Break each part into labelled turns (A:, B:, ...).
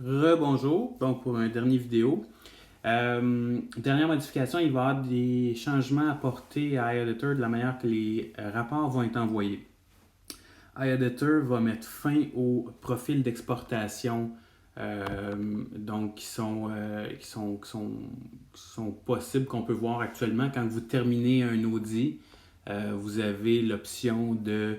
A: Rebonjour, donc pour un dernier vidéo. Dernière modification, il va y avoir des changements apportés à iEditor de la manière que les rapports vont être envoyés. iEditor va mettre fin aux profils d'exportation donc qui sont possibles, qu'on peut voir actuellement. Quand vous terminez un Audi, vous avez l'option de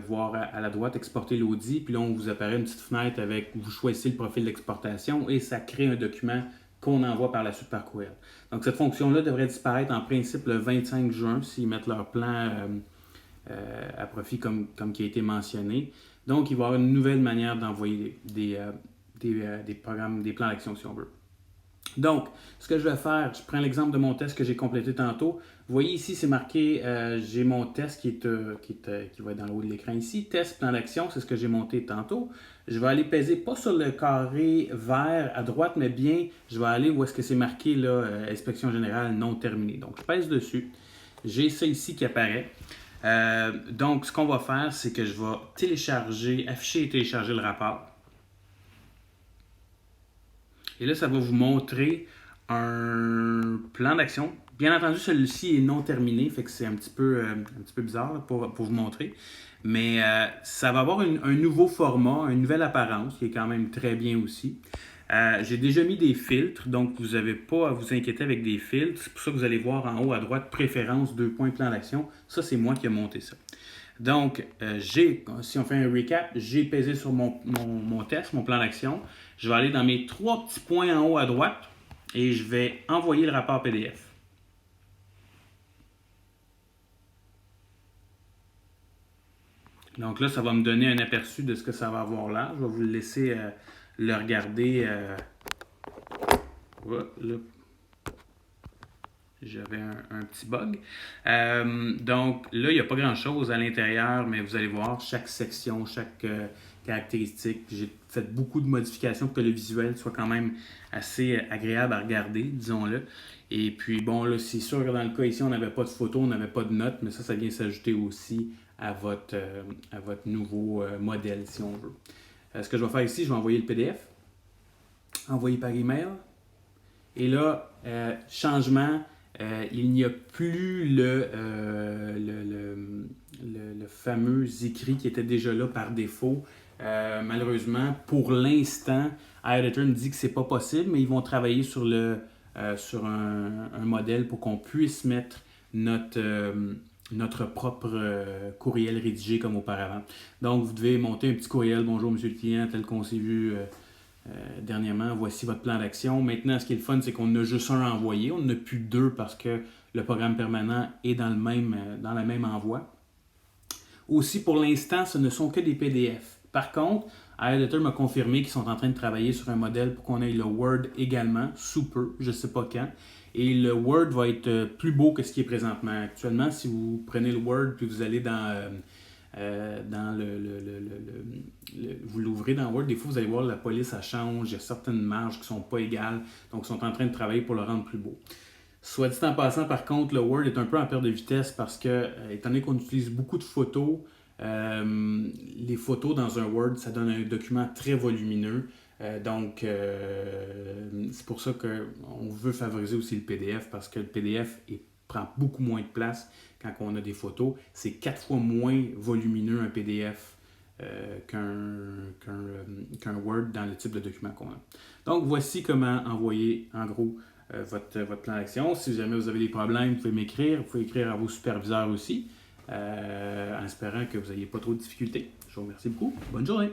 A: voir à la droite exporter l'Audi, puis là on vous apparaît une petite fenêtre avec, vous choisissez le profil d'exportation et ça crée un document qu'on envoie par la suite par courriel. Donc cette fonction-là devrait disparaître en principe le 25 juin s'ils mettent leur plan à profit comme qui a été mentionné. Donc il va y avoir une nouvelle manière d'envoyer des programmes, des plans d'action si on veut. Donc, ce que je vais faire, je prends l'exemple de mon test que j'ai complété tantôt. Vous voyez ici, c'est marqué, j'ai mon test qui va être dans le haut de l'écran ici. Test, plan d'action, c'est ce que j'ai monté tantôt. Je vais aller peser, pas sur le carré vert à droite, mais bien, je vais aller où est-ce que c'est marqué, là, inspection générale non terminée. Donc, je pèse dessus. J'ai ça ici qui apparaît. Donc, ce qu'on va faire, c'est que je vais télécharger, afficher et télécharger le rapport. Et là, ça va vous montrer un plan d'action. Bien entendu, celui-ci est non terminé, fait que c'est un petit peu bizarre là, pour vous montrer. Mais ça va avoir un nouveau format, une nouvelle apparence, qui est quand même très bien aussi. J'ai déjà mis des filtres, donc vous n'avez pas à vous inquiéter avec des filtres. C'est pour ça que vous allez voir en haut à droite, préférence, 2 points, plan d'action. Ça, c'est moi qui ai monté ça. Donc, si on fait un recap, j'ai pesé sur mon test, mon plan d'action. Je vais aller dans mes 3 petits points en haut à droite et je vais envoyer le rapport PDF. Donc là, ça va me donner un aperçu de ce que ça va avoir là. Je vais vous le laisser le regarder. Là, j'avais un petit bug. Donc là, il n'y a pas grand-chose à l'intérieur, mais vous allez voir chaque section, chaque caractéristique. J'ai fait beaucoup de modifications pour que le visuel soit quand même assez agréable à regarder, disons-le. Et puis bon, là, c'est sûr que dans le cas ici, on n'avait pas de photo, on n'avait pas de notes, mais ça vient s'ajouter aussi à votre nouveau modèle, si on veut. Ce que je vais faire ici, je vais envoyer le PDF, envoyer par email. Et là, changement. Il n'y a plus le fameux écrit qui était déjà là par défaut. Malheureusement, pour l'instant, iEditor me dit que c'est pas possible, mais ils vont travailler sur un modèle pour qu'on puisse mettre notre propre courriel rédigé comme auparavant. Donc, vous devez monter un petit courriel. Bonjour, monsieur le client, tel qu'on s'est vu dernièrement, voici votre plan d'action. Maintenant, ce qui est le fun, c'est qu'on a juste un envoyé. On n'a plus 2 parce que le programme permanent est dans la même envoi. Aussi, pour l'instant, ce ne sont que des PDF. Par contre, iEditor m'a confirmé qu'ils sont en train de travailler sur un modèle pour qu'on ait le Word également, sous peu, je ne sais pas quand. Et le Word va être plus beau que ce qui est présentement. Actuellement, si vous prenez le Word puis vous allez vous l'ouvrez dans Word, des fois vous allez voir la police ça change, il y a certaines marges qui ne sont pas égales, donc ils sont en train de travailler pour le rendre plus beau. Soit dit en passant, par contre, le Word est un peu en perte de vitesse parce que, étant donné qu'on utilise beaucoup de photos, les photos dans un Word, ça donne un document très volumineux. Donc, c'est pour ça qu'on veut favoriser aussi le PDF parce que le PDF prend beaucoup moins de place quand on a des photos. C'est 4 fois moins volumineux un PDF qu'un Word dans le type de document qu'on a. Donc, voici comment envoyer en gros votre plan d'action. Si jamais vous avez des problèmes, vous pouvez m'écrire. Vous pouvez écrire à vos superviseurs aussi en espérant que vous n'ayez pas trop de difficultés. Je vous remercie beaucoup. Bonne journée!